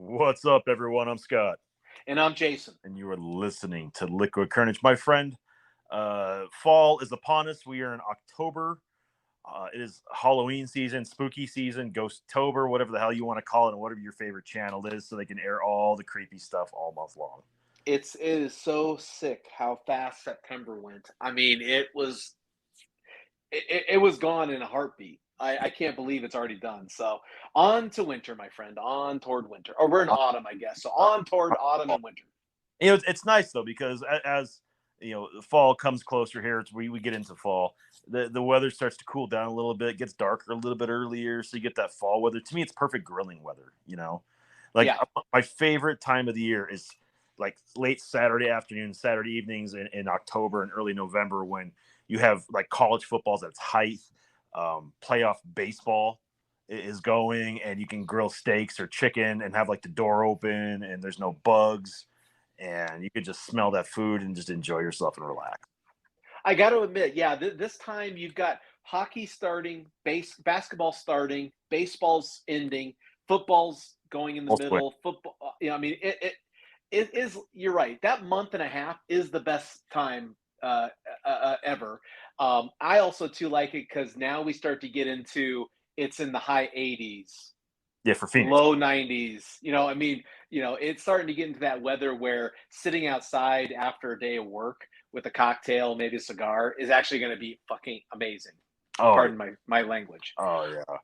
What's up, everyone? I'm Scott, And I'm Jason. and you are listening to Liquid Carnage. My friend, fall is upon us. We are in October. It is Halloween season, spooky season, Ghosttober, whatever the hell you want to call it, and whatever your favorite channel is, so they can air all the creepy stuff all month long. It is so sick how fast September went. I mean, it was gone in a heartbeat. I can't believe it's already done. So on to winter, my friend. On toward winter. Or we're in autumn, I guess. So on toward autumn and winter. It's nice though because as fall comes closer here, we get into fall. The weather starts to cool down a little bit, gets darker a little bit earlier, so you get that fall weather. To me, it's perfect grilling weather. Like Yeah. my favorite time of the year is like late Saturday afternoon, Saturday evenings in October and early November when you have like college footballs at its height, playoff baseball is going, and you can grill steaks or chicken and have like the door open and there's no bugs and you could just smell that food and just enjoy yourself and relax. I got to admit, yeah, this time you've got hockey starting, basketball starting, baseball's ending, football's going in the Also, middle. Football, I mean, it is. You're right. That month and a half is the best time ever. I also too like it because now we start to get into it's in the high 80s, yeah, for Phoenix. low 90s. I mean, it's starting to get into that weather where sitting outside after a day of work with a cocktail, maybe a cigar, is actually going to be fucking amazing. Oh, Pardon my language. oh yeah.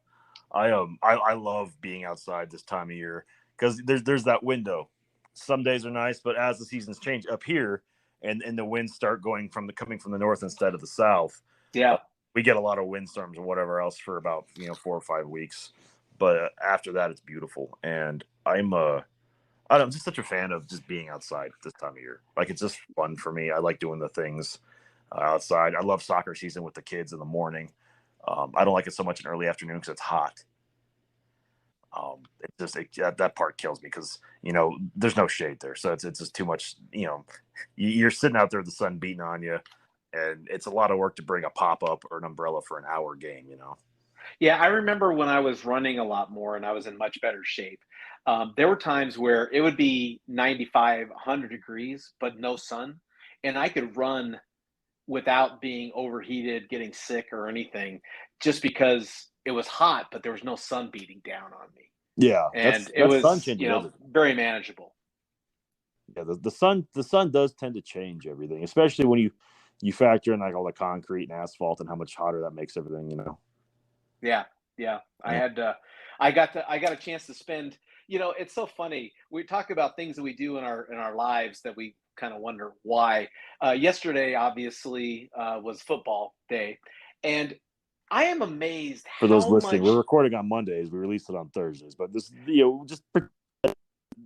I love being outside this time of year because there's that window. Some days are nice, but as the seasons change up here and the winds start coming from the north instead of the south, uh, Yeah. we get a lot of windstorms and whatever else for about 4 or 5 weeks. But after that, it's beautiful, and I'm just such a fan of just being outside this time of year. Like it's just fun for me. I like doing the things outside. I love soccer season with the kids in the morning. I don't like it so much in early afternoon because it's hot. That part kills me because there's no shade there, so it's just too much. You're sitting out there with the sun beating on you, and it's a lot of work to bring a pop up or an umbrella for an hour game. Yeah, I remember when I was running a lot more and I was in much better shape. There were times where it would be 95, 100 degrees, but no sun. And I could run without being overheated, getting sick or anything, just because it was hot, but there was no sun beating down on me. Yeah, And it that's sun was, changes everything. very manageable. Yeah, the sun does tend to change everything, especially when you factor in like all the concrete and asphalt and how much hotter that makes everything. Yeah, yeah. Yeah. I got a chance to spend, it's so funny. We talk about things that we do in our lives that we kind of wonder why. Yesterday, obviously, was football day, and I am amazed For those how listening, we're much. recording on Mondays. We release it on Thursdays, but this, just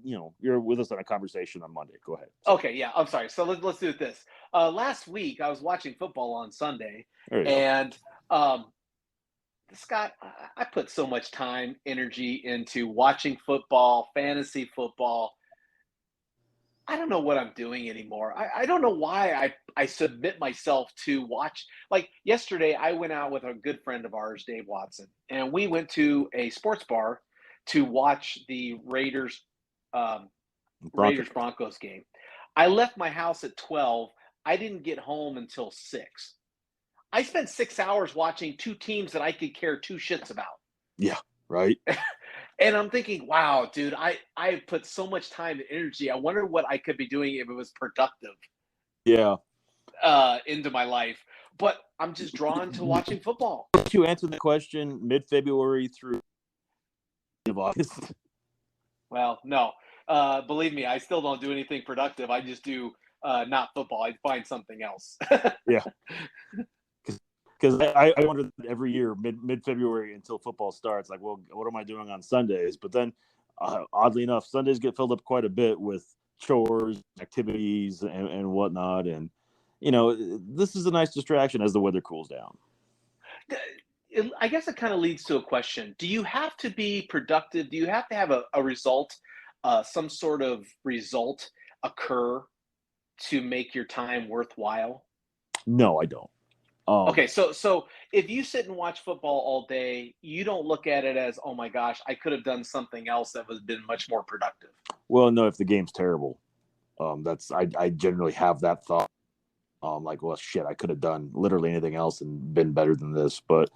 you're with us on a conversation on Monday. Go ahead. Sorry. Okay, yeah, I'm sorry. So let's do this. Last week, I was watching football on Sunday, There you go. and um, Scott, I put so much time, energy into watching football, fantasy football. I don't know what I'm doing anymore. I don't know why I submit myself to watch. Like yesterday, I went out with a good friend of ours, Dave Watson, and we went to a sports bar to watch the um, Broncos. Raiders Broncos game. I left my house at 12. I didn't get home until 6. I spent 6 hours watching two teams that I could care two shits about. Yeah. Right. And I'm thinking, wow, dude, I put so much time and energy. I wonder what I could be doing if it was productive Yeah. into my life. But I'm just drawn to watching football. You answered the question mid-February through August. Well, no, believe me, I still don't do anything productive. I just do not football. I find something else. Yeah. Because I wonder every year mid February until football starts, like, well, what am I doing on Sundays? But then, oddly enough, Sundays get filled up quite a bit with chores, activities, and whatnot. And this is a nice distraction as the weather cools down. I guess it kind of leads to a question. Do you have to be productive? Do you have to have a result, some sort of result occur to make your time worthwhile? No, I don't. Um, Okay, so if you sit and watch football all day, you don't look at it as, oh my gosh, I could have done something else that was been much more productive. well, no, if the game's terrible, that's I generally have that thought. Like, well, shit, I could have done literally anything else and been better than this. But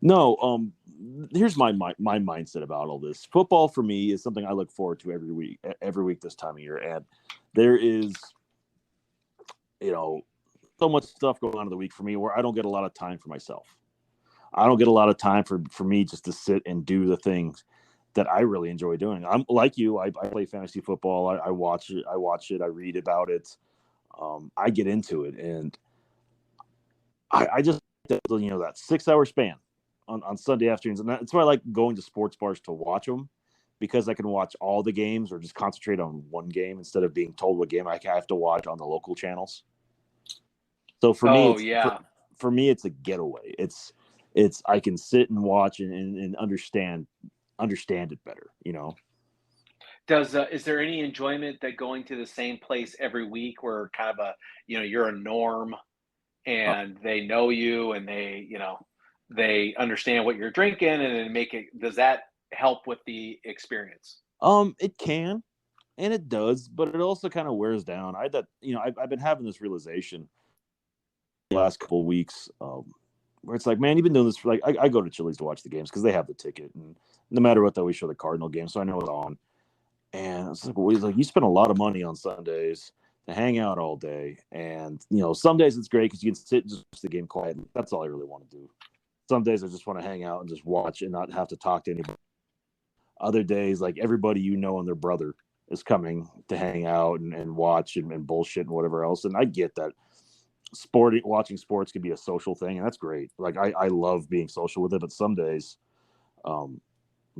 no, here's my mindset about all this. Football for me is something I look forward to every week this time of year, and there is, you know, so much stuff going on in the week for me where I don't get a lot of time for myself. I don't get a lot of time for me just to sit and do the things that I really enjoy doing. I'm like you. I play fantasy football. I watch it. I read about it. I get into it, and I just that 6 hour span on Sunday afternoons, and that's why I like going to sports bars to watch them because I can watch all the games or just concentrate on one game instead of being told what game I have to watch on the local channels. So Oh yeah. for me it's a getaway. It's I can sit and watch and understand it better. Does is there any enjoyment that going to the same place every week where kind of you're a norm Uh, and they know you and they understand what you're drinking and then make it does that help with the experience? it can and it does, but it also kind of wears down. I that I've been having this realization the last couple of weeks, where it's like, man, you've been doing this for like I go to Chili's to watch the games because they have the ticket, and no matter what, they always show the Cardinal game, so I know it's on. And it's like, well, you spend a lot of money on Sundays to hang out all day, and some days it's great because you can sit and just watch the game quietly. That's all I really want to do. Some days I just want to hang out and just watch and not have to talk to anybody. Other days, like everybody and their brother is coming to hang out and watch and bullshit and whatever else. And I get that watching sports can be a social thing, and that's great. Like I love being social with it, but some days I'm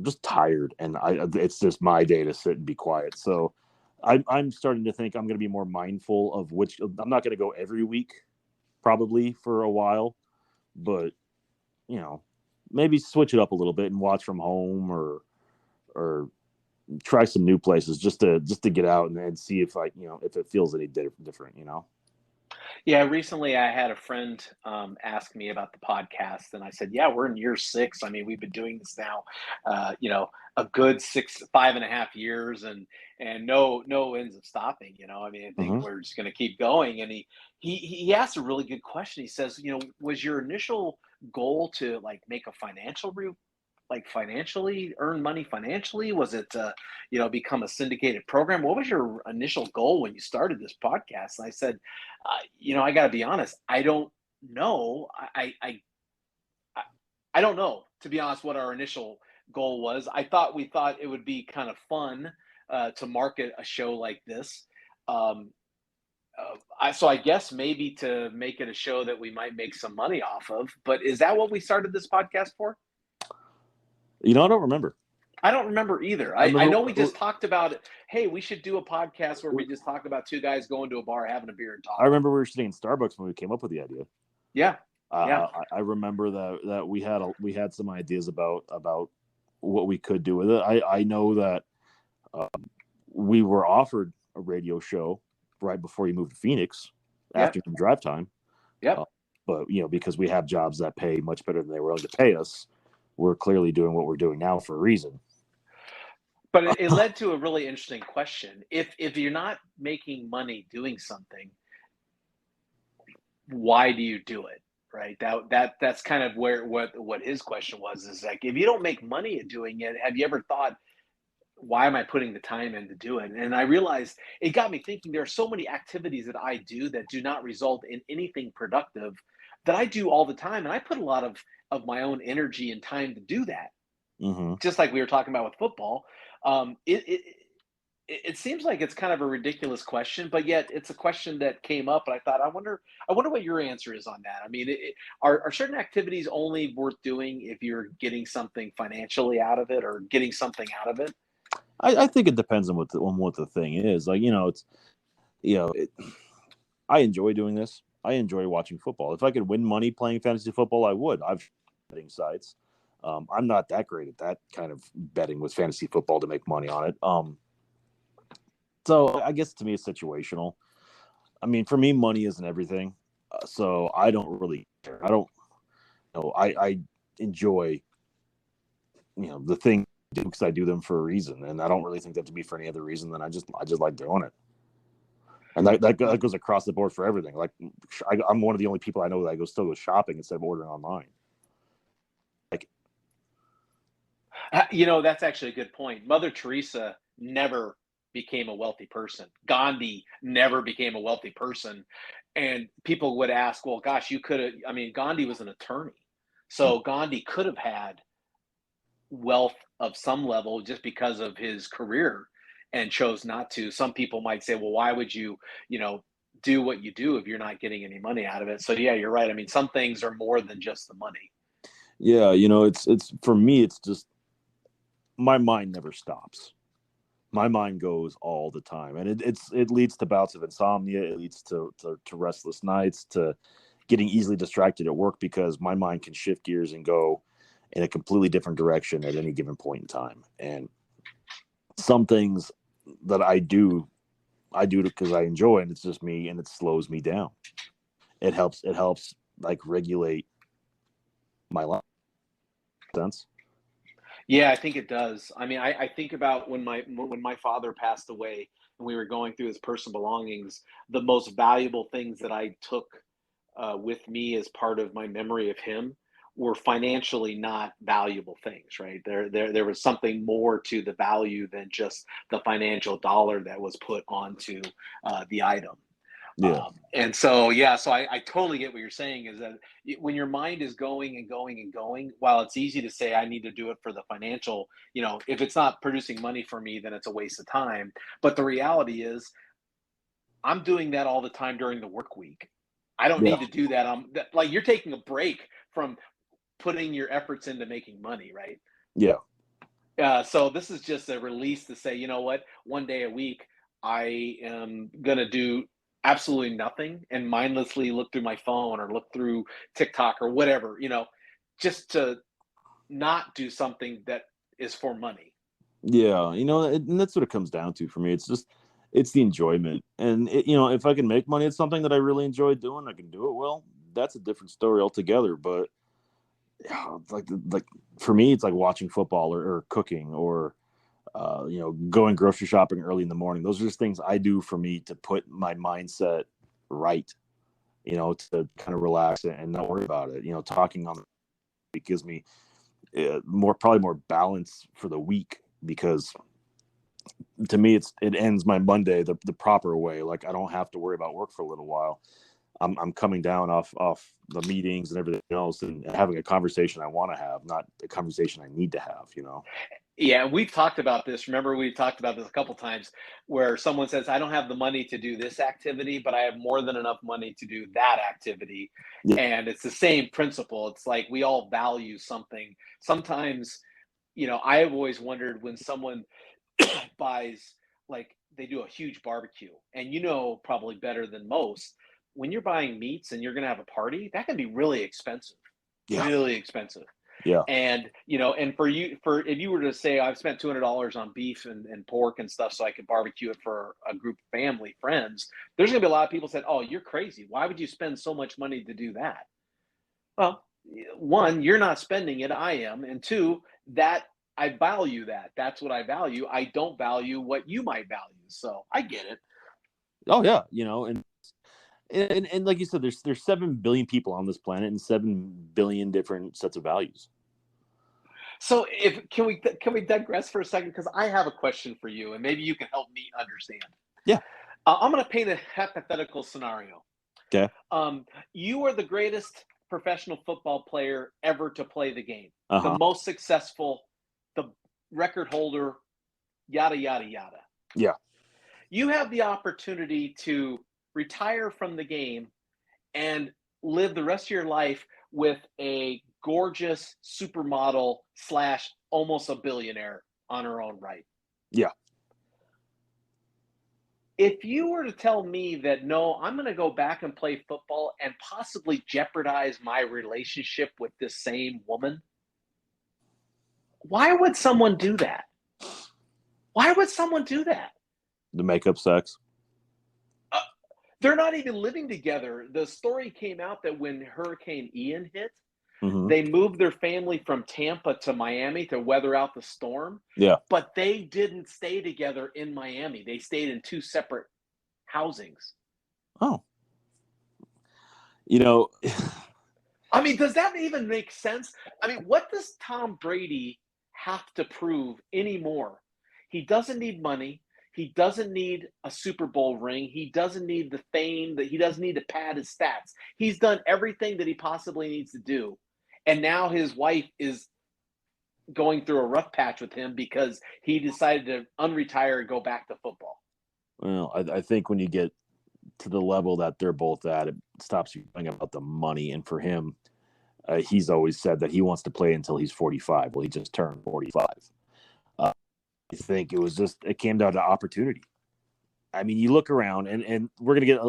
just tired, and it's just my day to sit and be quiet. So I'm starting to think I'm going to be more mindful of which. I'm not going to go every week, probably for a while, but maybe switch it up a little bit and watch from home or try some new places just to get out and see if if it feels any different. Yeah, recently I had a friend ask me about the podcast, and I said, "Yeah, we're in year 6. I mean, we've been doing this now, a good 5.5 years, and no ends of stopping. I mean, I think Mm-hmm. we're just going to keep going." And he asked a really good question. He says, "Was your initial goal to like make a like financially earn money financially? Was it to, become a syndicated program? What was your initial goal when you started this podcast?" And I said, I got to be honest. I don't know. I I don't know, to be honest, what our initial goal was. We thought it would be kind of fun to market a show like this. Um, so I guess maybe to make it a show that we might make some money off of. But is that what we started this podcast for? I don't remember. I don't remember either. I I remember. know we just talked about it. Hey, we should do a podcast where we just talk about two guys going to a bar, having a beer, and I talking. remember we were sitting in Starbucks when we came up with the idea. Yeah, yeah. I remember that we had some ideas about what we could do with it. I know that we were offered a radio show right before you moved to Phoenix, Yep. afternoon drive time. Yep. But because we have jobs that pay much better than they were willing to pay us, we're clearly doing what we're doing now for a reason. But it led to a really interesting question. If you're not making money doing something, why do you do it? Right. That's kind of where what his question was is like, if you don't make money at doing it, have you ever thought, why am I putting the time in to do it? And I realized it got me thinking there are so many activities that I do that do not result in anything productive that I do all the time. And I put a lot of my own energy and time to do that. Mm-hmm. Just like we were talking about with football. Um, it, it it seems like it's kind of a ridiculous question, but yet it's a question that came up, and I thought, I wonder what your answer is on that. I mean, are certain activities only worth doing if you're getting something financially out of it or getting something out of it? I think it depends on what the thing is. Like it's I enjoy doing this. I enjoy watching football. If I could win money playing fantasy football, I would. I've betting sites. I'm not that great at that kind of betting with fantasy football to make money on it. So I guess to me it's situational. I mean, for me, money isn't everything. So I don't really I don't know. I enjoy, the thing I do because I do them for a reason, and I don't really think that to be for any other reason than I just like doing it. And that goes across the board for everything. Like I'm one of the only people I know that still go shopping instead of ordering online. Like, That's actually a good point. Mother Teresa never became a wealthy person. Gandhi never became a wealthy person. And people would ask, well, gosh, you could have, I mean, Gandhi was an attorney. So Gandhi could have had wealth of some level just because of his career and chose not to. Some people might say, well, why would you do what you do if you're not getting any money out of it? So yeah, you're right. I mean, some things are more than just the money. yeah, it's for me, it's just my mind never stops. My mind goes all the time, and it leads to bouts of insomnia. It leads to restless nights, to getting easily distracted at work because my mind can shift gears and go in a completely different direction at any given point in time. And some things that I do because I enjoy, and it's just me, and it slows me down. It helps like regulate my life. Sense. Yeah, I think it does. I mean, I think about when my father passed away and we were going through his personal belongings, the most valuable things that I took with me as part of my memory of him were financially not valuable things, right? There was something more to the value than just the financial dollar that was put onto the item. Yeah. And so, yeah, so I totally get what you're saying is that when your mind is going and going and going, while it's easy to say, I need to do it for the financial, if it's not producing money for me, then it's a waste of time. But the reality is, I'm doing that all the time during the work week. I don't Yeah. need to do that. Like you're taking a break from putting your efforts into making money, right? Yeah. So this is just a release to say, you know what, one day a week, I am gonna do absolutely nothing and mindlessly look through my phone or look through TikTok or whatever, just to not do something that is for money. Yeah, and that's what it comes down to for me. It's the enjoyment, and if I can make money at something that I really enjoy doing, I can do it well. That's a different story altogether. But yeah, like for me, it's like watching football or cooking or going grocery shopping early in the morning. Those are just things I do for me to put my mindset right. To kind of relax and not worry about it. Talking on it gives me probably more balance for the week because to me it ends my Monday the proper way. Like I don't have to worry about work for a little while. I'm coming down off the meetings and everything else and having a conversation I want to have, not a conversation I need to have. Yeah, we've talked about this. Remember, we've talked about this a couple times where someone says, I don't have the money to do this activity, but I have more than enough money to do that activity. Yeah. And it's the same principle. It's like we all value something. Sometimes, I have always wondered when someone buys, like, they do a huge barbecue, and probably better than most, when you're buying meats and you're going to have a party, that can be really expensive, Yeah. really expensive. Yeah. And and for if you were to say I've spent $200 on beef and pork and stuff so I could barbecue it for a group of family friends, there's gonna be a lot of people said, oh, you're crazy, why would you spend so much money to do that? Well, one, you're not spending it, I am, and two, that I value that. That's what I value. I don't value what you might value. So I get it. Oh yeah. And like you said, there's 7 billion people on this planet and 7 billion different sets of values. So if can we digress for a second because I have a question for you and maybe you can help me understand. Yeah. I'm going to paint a hypothetical scenario. Okay. You are the greatest professional football player ever to play the game, the Uh-huh. most successful, the record holder, yada yada yada. Yeah. You have the opportunity to retire from the game and live the rest of your life with a gorgeous supermodel slash almost a billionaire on her own right. Yeah. If you were to tell me that no, I'm going to go back and play football and possibly jeopardize my relationship with this same woman, why would someone do that? Why would someone do that? The makeup sex. They're not even living together. The story came out that when Hurricane Ian hit, Mm-hmm. they moved their family from Tampa to Miami to weather out the storm, Yeah. but they didn't stay together in Miami. They stayed in two separate housings. Oh, you know, I mean, does that even make sense? I mean, what does Tom Brady have to prove anymore? He doesn't need money. He doesn't need a Super Bowl ring. He doesn't need the fame that he doesn't need to pad his stats. He's done everything that he possibly needs to do. And now his wife is going through a rough patch with him because he decided to unretire and go back to football. well, I think when you get to the level that they're both at, it stops you thinking about the money. And for him, he's always said that he wants to play until he's 45. Well, he just turned 45. I think it came down to opportunity. I mean, you look around, and we're gonna get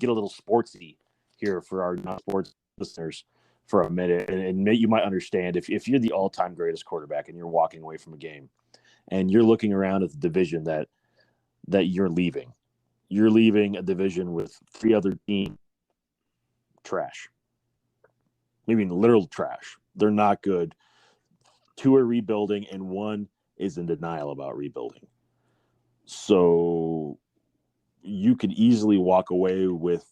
a little sportsy here for our non-sports listeners for a minute, and you might understand if you're the all-time greatest quarterback and you're walking away from a game, and you're looking around at the division that you're leaving. You're leaving a division with 3 other teams trash. I mean, literal trash. They're not good. 2 are rebuilding, and 1 is in denial about rebuilding. So you could easily walk away with,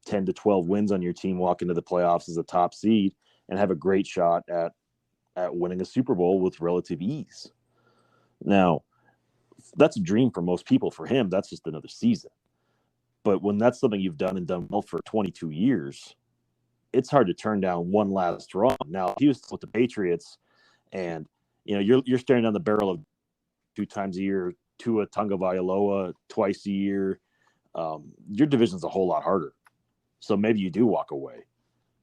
10 to 12 wins on your team, walk into the playoffs as a top seed, and have a great shot at winning a Super Bowl with relative ease. Now, that's a dream for most people. For him, that's just another season. But when that's something you've done and done well for 22 years, it's hard to turn down one last run. Now, if he was with the Patriots, and you're staring down the barrel of 2 times a year, Tua Tagovailoa twice a year, your division's a whole lot harder. So maybe you do walk away.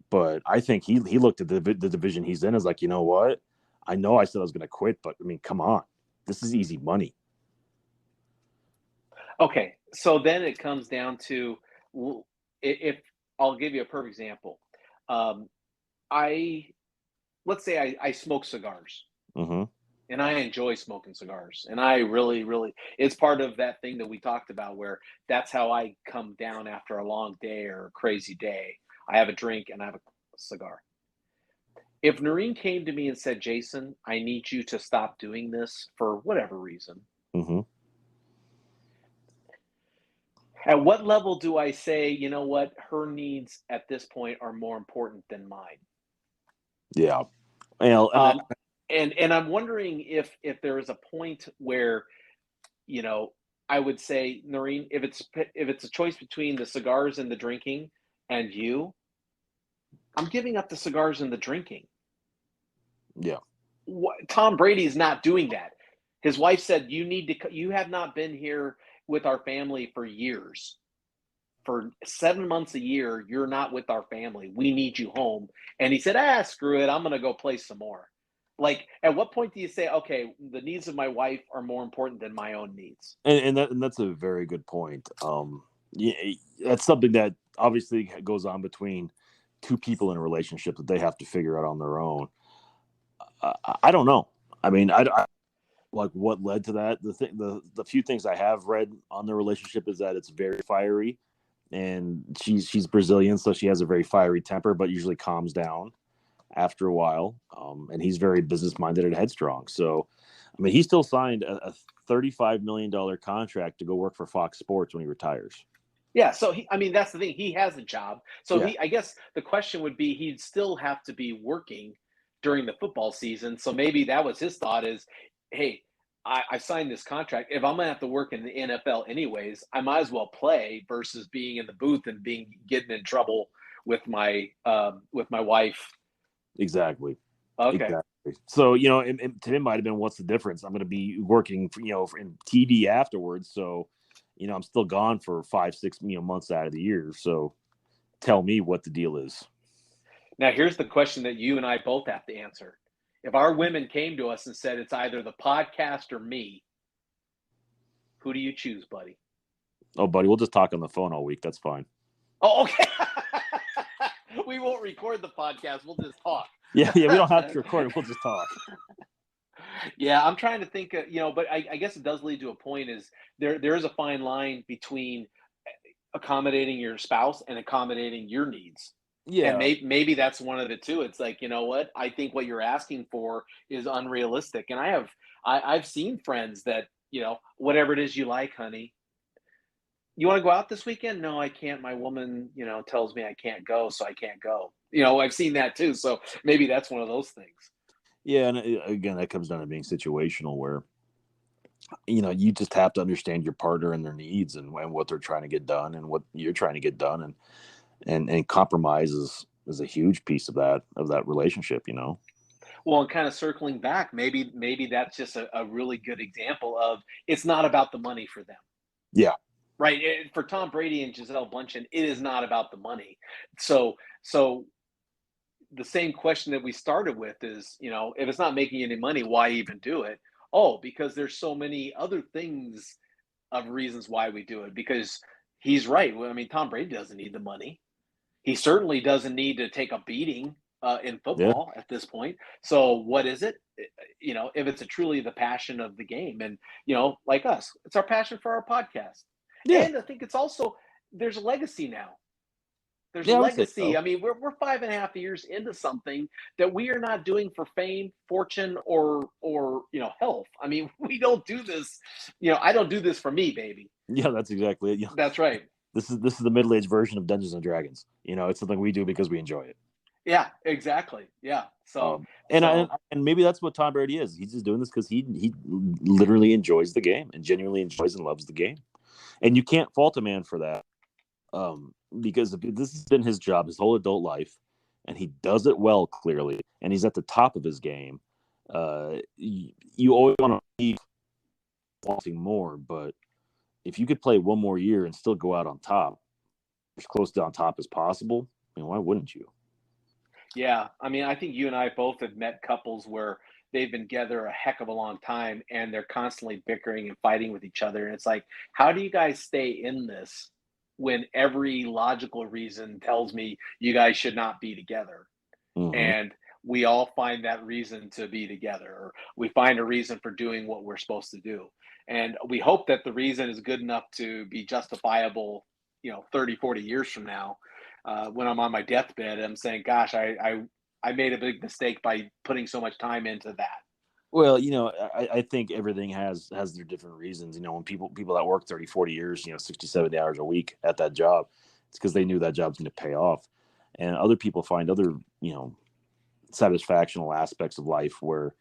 But I think he looked at the division he's in as like, you know what? I know I said I was going to quit, but I mean, come on. This is easy money. Okay, so then it comes down to if I'll give you a perfect example. I let's say I smoke cigars. Mm-hmm. And I enjoy smoking cigars. And I really, really, it's part of that thing that we talked about where that's how I come down after a long day or a crazy day. I have a drink and I have a cigar. If Noreen came to me and said, Jason, I need you to stop doing this for whatever reason, Mm-hmm. at what level do I say, you know what, her needs at this point are more important than mine? Yeah. Well, and I'm wondering if there is a point where, I would say, Noreen, if it's a choice between the cigars and the drinking and you, I'm giving up the cigars and the drinking. Yeah. Tom Brady's not doing that. His wife said, you have not been here with our family for years. For 7 months a year, you're not with our family. We need you home. And he said, screw it. I'm going to go play some more. Like, at what point do you say, okay, the needs of my wife are more important than my own needs? And that's a very good point. Yeah, that's something that obviously goes on between 2 people in a relationship that they have to figure out on their own. I don't know. I mean, I like what led to that. The few things I have read on the relationship is that it's very fiery, and she's Brazilian, so she has a very fiery temper, but usually calms down after a while. And he's very business minded and headstrong. So, I mean, he still signed a $35 million contract to go work for Fox Sports when he retires. Yeah, so that's the thing. He has a job. So Yeah. I guess the question would be, he'd still have to be working during the football season. So maybe that was his thought is, hey, I signed this contract. If I'm gonna have to work in the NFL anyways, I might as well play versus being in the booth and getting in trouble with my wife. Exactly. Okay. Exactly. So, and to him might have been, what's the difference? I'm going to be working for, in TV afterwards. So, I'm still gone for 5-6 months out of the year. So tell me what the deal is. Now, here's the question that you and I both have to answer. If our women came to us and said it's either the podcast or me, who do you choose, buddy? Oh, buddy, we'll just talk on the phone all week. That's fine. Oh, okay. We won't record the podcast. We'll just talk. Yeah, we don't have to record it. We'll just talk. Yeah, I'm trying to think, but I guess it does lead to a point is there is a fine line between accommodating your spouse and accommodating your needs. And Yeah, maybe that's one of it too. It's like, you know what? I think what you're asking for is unrealistic. And I've seen friends that, whatever it is you like, honey, you want to go out this weekend? No, I can't. My woman, tells me I can't go, so I can't go. I've seen that too. So maybe that's one of those things. yeah, and again, that comes down to being situational, where you just have to understand your partner and their needs, and what they're trying to get done and what you're trying to get done, and compromise is a huge piece of that relationship. Well, and kind of circling back, maybe that's just a really good example of it's not about the money for them. Yeah, Right. For Tom Brady and Gisele Bundchen, it is not about the money. So the same question that we started with is, if it's not making any money, why even do it? Oh, because there's so many other things of reasons why we do it. Because he's right. Well, I mean, Tom Brady doesn't need the money. He certainly doesn't need to take a beating in yeah, football at this point. So what is it? If it's truly the passion of the game, and like us, it's our passion for our podcast. yeah, And I think it's also there's a legacy now. There's yeah. I would say legacy. so. I mean, we're 5.5 years into something that we are not doing for fame, fortune, or health. I mean, we don't do this. I don't do this for me, baby. Yeah, that's exactly it. That's right. This is the middle aged version of Dungeons and Dragons. It's something we do because we enjoy it. Yeah, exactly. Yeah. So And maybe that's what Tom Brady is. He's just doing this because he literally enjoys the game and genuinely enjoys and loves the game. And you can't fault a man for that, because this has been his job his whole adult life, and he does it well, clearly, and he's at the top of his game. You always want to be wanting more, but if you could play one more year and still go out on top, as close to on top as possible, why wouldn't you? yeah, I mean, I think you and I both have met couples where they've been together a heck of a long time and they're constantly bickering and fighting with each other. And it's like, how do you guys stay in this when every logical reason tells me you guys should not be together? Mm-hmm. And we all find that reason to be together, or we find a reason for doing what we're supposed to do. And we hope that the reason is good enough to be justifiable, 30, 40 years from now, when I'm on my deathbed. I'm saying, gosh, I made a big mistake by putting so much time into that. Well, I think everything has their different reasons. When people that work 30, 40 years, 60, 70 hours a week at that job, it's because they knew that job's going to pay off. And other people find other, satisfactional aspects of life where,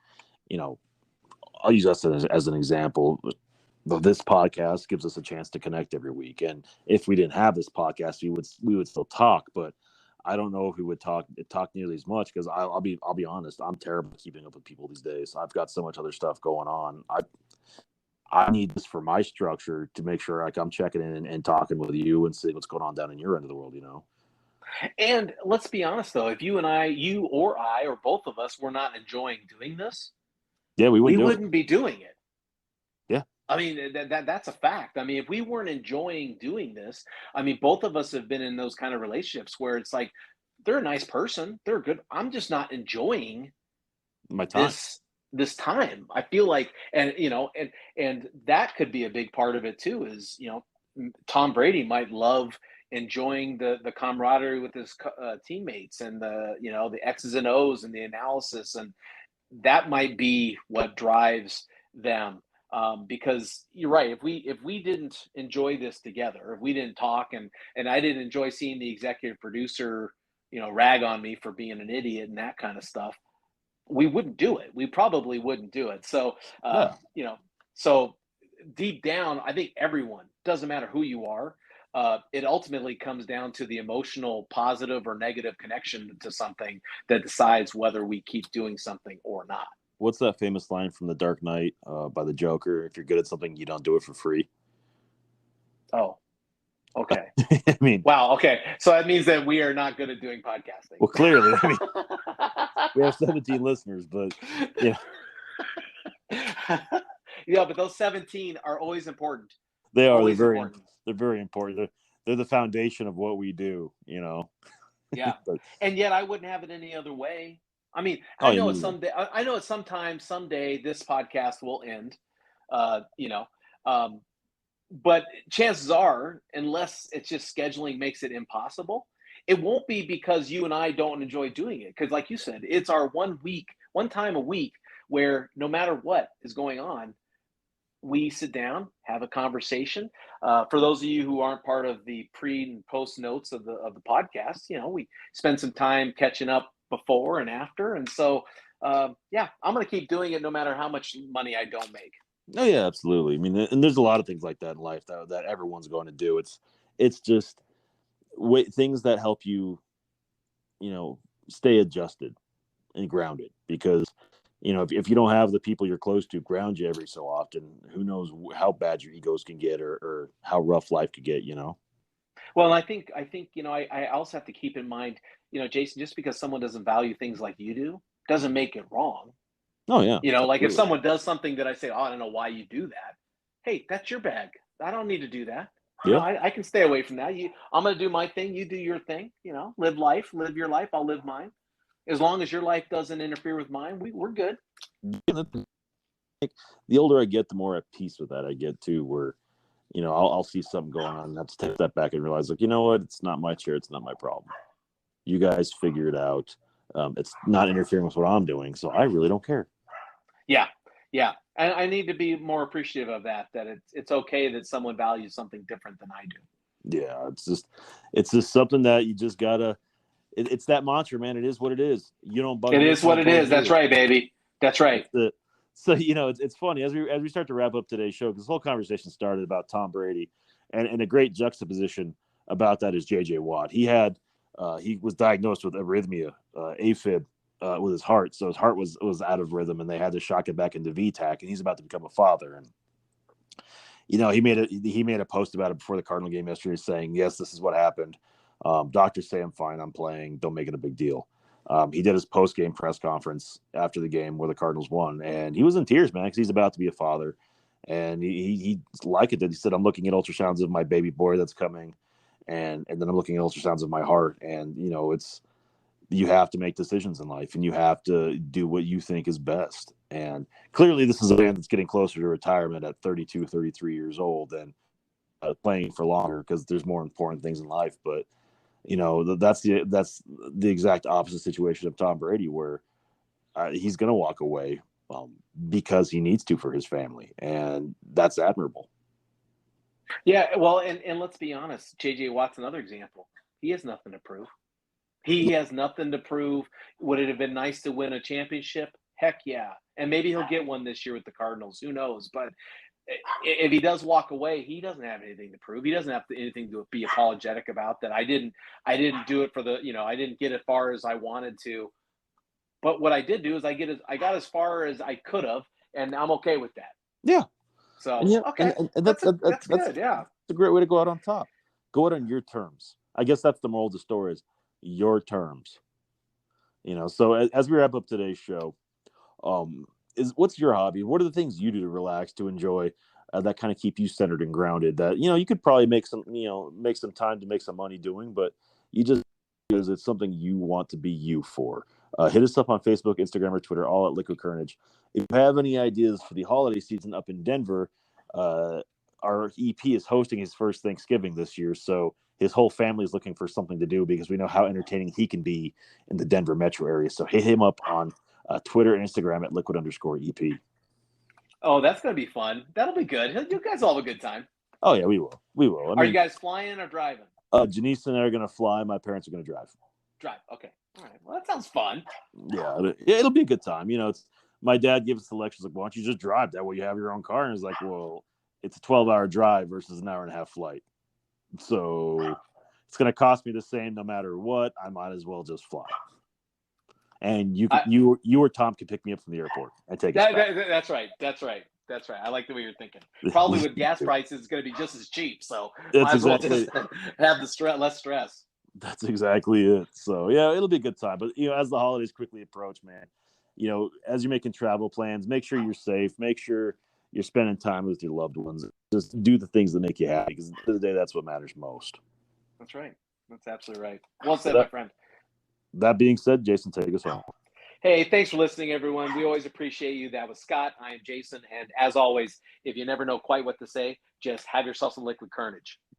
I'll use us as an example. This podcast gives us a chance to connect every week. And if we didn't have this podcast, we would still talk, but I don't know if we would talk nearly as much, because I'll be honest, I'm terrible at keeping up with people these days. I've got so much other stuff going on. I need this for my structure to make sure like I'm checking in and talking with you and seeing what's going on down in your end of the world. And let's be honest, though, if you or I, or both of us were not enjoying doing this, Yeah, we we wouldn't do it. wouldn't be doing it. Yeah. I mean, that's a fact. I mean, if we weren't enjoying doing this, I mean, both of us have been in those kind of relationships where it's like, they're a nice person, they're good. I'm just not enjoying My time. this time. I feel like, and that could be a big part of it too. Is Tom Brady might love enjoying the camaraderie with his teammates and the X's and O's and the analysis, and that might be what drives them. Because you're right. If we didn't enjoy this together, if we didn't talk, and I didn't enjoy seeing the executive producer, rag on me for being an idiot and that kind of stuff, we wouldn't do it. We probably wouldn't do it. So, No. so deep down, I think everyone, doesn't matter who you are, it ultimately comes down to the emotional positive or negative connection to something that decides whether we keep doing something or not. What's that famous line from The Dark Knight, by the Joker? If you're good at something, you don't do it for free. Oh, okay. I mean, Wow. Okay. So that means that we are not good at doing podcasting. well, clearly, I mean, we have 17 listeners, but yeah, yeah, but those 17 are always important. they are. Always important. They're very important. They're the foundation of what we do. Yeah. But And yet I wouldn't have it any other way. I mean, oh, I yeah, know me it's either. someday. I know it's sometime, someday, this podcast will end. Uh, you know, um, But chances are, unless it's just scheduling makes it impossible, it won't be because you and I don't enjoy doing it. Because, like you said, it's our one time a week where no matter what is going on, we sit down, have a conversation. For those of you who aren't part of the pre and post notes of the podcast, we spend some time catching up before and after, and so yeah, I'm going to keep doing it no matter how much money I don't make. Oh yeah, absolutely. I mean, and there's a lot of things like that in life that everyone's going to do. It's just things that help you, stay adjusted and grounded, because if you don't have the people you're close to ground you every so often, who knows how bad your egos can get, or how rough life could get. Well, I think I also have to keep in mind, Jason, just because someone doesn't value things like you do doesn't make it wrong. Oh yeah, Like if absolutely. someone does something that I say, oh, I don't know why you do that. Hey, that's your bag. I don't need to do that. Yeah, I can stay away from that. I'm going to do my thing. You do your thing. Live life, live your life. I'll live mine. As long as your life doesn't interfere with mine, we're good. the older I get, the more at peace with that I get too. Where I'll see something going on, and have to take that back and realize, like, you know what, it's not my chair, it's not my problem. You guys figure it out. It's not interfering with what I'm doing, so I really don't care. Yeah, yeah. And I need to be more appreciative of that. That it's okay that someone values something different than I do. Yeah, it's just something that you just gotta. It's that mantra, man. It is what it is. You don't bug It me, is I what don't it bug is. That's you. right, baby. That's right. That's it. So it's funny as we start to wrap up today's show, because this whole conversation started about Tom Brady, and a great juxtaposition about that is J.J. Watt. He was diagnosed with arrhythmia, AFib, with his heart. So his heart was out of rhythm, and they had to shock it back into VTAC. And he's about to become a father. And he made a post about it before the Cardinal game yesterday, saying, "Yes, this is what happened. Doctors say I'm fine. I'm playing. Don't make it a big deal." He did his post-game press conference after the game where the Cardinals won, and he was in tears, man, because he's about to be a father, and he liked it. He said, "I'm looking at ultrasounds of my baby boy that's coming, and then I'm looking at ultrasounds of my heart, and it's you have to make decisions in life, and you have to do what you think is best." And clearly, this is a man that's getting closer to retirement at 32, 33 years old, and playing for longer, because there's more important things in life. But that's the exact opposite situation of Tom Brady, where he's going to walk away, because he needs to for his family, and that's admirable. Yeah. Well, and let's be honest. J.J. Watt's another example. He has nothing to prove. He has nothing to prove. Would it have been nice to win a championship? Heck yeah. And maybe he'll get one this year with the Cardinals. Who knows? But if he does walk away, he doesn't have anything to prove. He doesn't have anything to be apologetic about. That I didn't do it for I didn't get as far as I wanted to. But what I did do is I got as far as I could have, and I'm okay with that. Yeah, and So okay, and that's that's good. Yeah. a great way to go out on top. Go out on your terms. I guess that's the moral of the story: is your terms. So as we wrap up today's show, is what's your hobby? What are the things you do to relax, to enjoy, that kind of keep you centered and grounded? That you could probably make some time to make some money doing, but you just, because it's something you want to be you for. Hit us up on Facebook, Instagram, or Twitter, all at Liquid Carnage. If you have any ideas for the holiday season up in Denver, our EP is hosting his first Thanksgiving this year, so his whole family is looking for something to do, because we know how entertaining he can be in the Denver metro area. So hit him up on Twitter and Instagram at liquid_EP. Oh, that's gonna be fun. That'll be good. You guys all have a good time. Oh yeah, we will. We will. I Are you mean, guys flying or driving? Janice and I are gonna fly. My parents are gonna drive. Drive. Okay. All right. Well, that sounds fun. Yeah, it'll be a good time. It's my dad gives us the lectures, like, why don't you just drive? That way you have your own car. And it's like, well, it's a 12-hour drive versus an hour and a half flight. So it's going to cost me the same no matter what. I might as well just fly. And you or Tom can pick me up from the airport and take us back. That's right. That's right. That's right. I like the way you're thinking. Probably with gas prices, it's going to be just as cheap. So might as well just have the less stress. That's exactly it. So yeah, it'll be a good time. But as the holidays quickly approach, man, as you're making travel plans, make sure you're safe. Make sure you're spending time with your loved ones. Just do the things that make you happy, because at the end of the day, that's what matters most. That's right. That's absolutely right. Well said, my friend. That being said, Jason, take us home. Hey, thanks for listening, everyone. We always appreciate you. That was Scott. I am Jason. And as always, if you never know quite what to say, just have yourself some liquid courage.